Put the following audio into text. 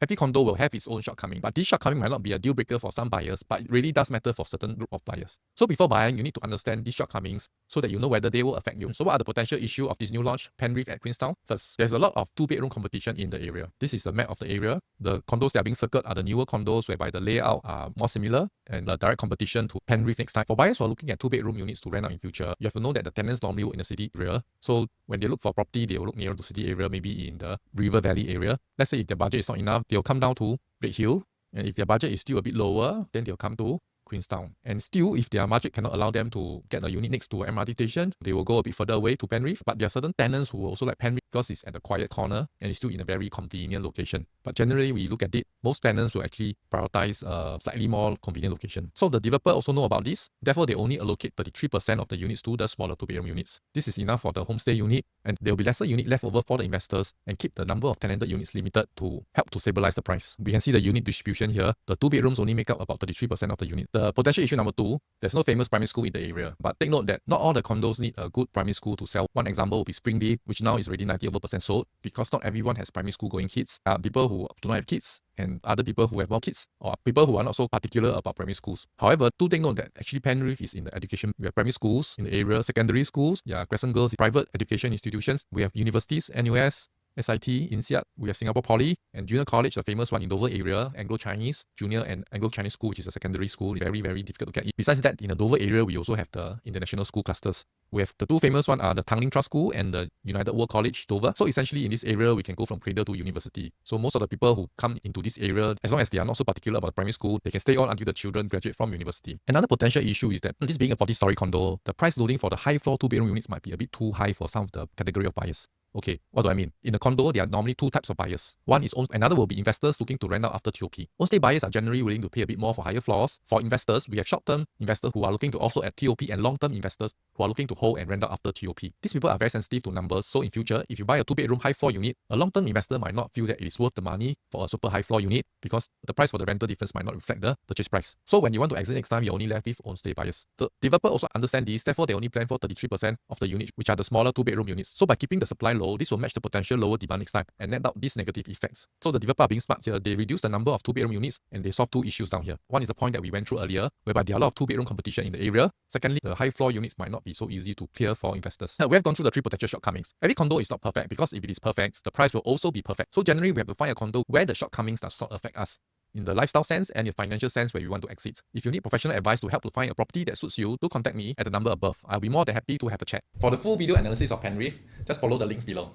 Every condo will have its own shortcoming, but this shortcoming might not be a deal breaker for some buyers, but it really does matter for certain group of buyers. So before buying, you need to understand these shortcomings so that you know whether they will affect you. So what are the potential issues of this new launch, Penrith at Queenstown? First, there's a lot of two-bedroom competition in the area. This is a map of the area. The condos that are being circled are the newer condos whereby the layout are more similar and a direct competition to Penrith next time. For buyers who are looking at two-bedroom units to rent out in future, you have to know that the tenants normally work in the city area. So when they look for property, they will look nearer to the city area, maybe in the River Valley area. Let's say if their budget is not enough, they'll come down to Redhill, and if their budget is still a bit lower, then they'll come to Queenstown. And still, if their budget cannot allow them to get a unit next to an MRT station, they will go a bit further away to Penrith. But there are certain tenants who also like Penrith because it's at a quiet corner and it's still in a very convenient location. But generally, we look at it, most tenants will actually prioritize a slightly more convenient location. So the developer also know about this. Therefore, they only allocate 33% of the units to the smaller two-bedroom units. This is enough for the homestay unit, and there will be lesser unit left over for the investors and keep the number of tenanted units limited to help to stabilize the price. We can see the unit distribution here. The two bedrooms only make up about 33% of the unit. The potential issue number two, there's no famous primary school in the area. But take note that not all the condos need a good primary school to sell. One example would be Springleaf, which now is already 90% sold because not everyone has primary school going kids. People who do not have kids and other people who have more kids, or people who are not so particular about primary schools. However, do take note that actually Penrith is in the education. We have primary schools in the area, secondary schools, Crescent Girls, private education institutions. We have universities, NUS, SIT, INSEAD, we have Singapore Poly, and Junior College, the famous one in Dover area, Anglo-Chinese, Junior and Anglo-Chinese School, which is a secondary school, very, very difficult to get in. Besides that, in the Dover area, we also have the international school clusters. We have the two famous ones are the Tanglin Trust School and the United World College, Dover. So essentially, in this area, we can go from cradle to university. So most of the people who come into this area, as long as they are not so particular about primary school, they can stay on until the children graduate from university. Another potential issue is that this being a 40-story condo, the price loading for the high floor two-bedroom units might be a bit too high for some of the category of buyers. Okay, what do I mean? In a condo, there are normally two types of buyers. One is another will be investors looking to rent out after TOP. Homestay buyers are generally willing to pay a bit more for higher floors. For investors, we have short-term investors who are looking to offload at TOP and long-term investors who are looking to hold and rent out after TOP. These people are very sensitive to numbers, so in future, if you buy a two-bedroom high floor unit, a long-term investor might not feel that it is worth the money for a super high floor unit because the price for the rental difference might not reflect the purchase price. So when you want to exit next time, you're only left with homestay buyers. The developer also understand this, therefore they only plan for 33% of the units, which are the smaller two-bedroom units. So by keeping the supply low, this will match the potential lower demand next time and net out these negative effects. So the developer are being smart here. They reduce the number of two-bedroom units and they solve two issues down here. One is the point that we went through earlier, whereby there are a lot of two-bedroom competition in the area. Secondly, the high floor units might not be so easy to clear for investors. We have gone through the three potential shortcomings. Every condo is not perfect because if it is perfect, the price will also be perfect. So generally, we have to find a condo where the shortcomings does not affect us in the lifestyle sense and in financial sense where we want to exit. If you need professional advice to help to find a property that suits you, do contact me at the number above. I'll be more than happy to have a chat. For the full video analysis of Penrith, just follow the links below.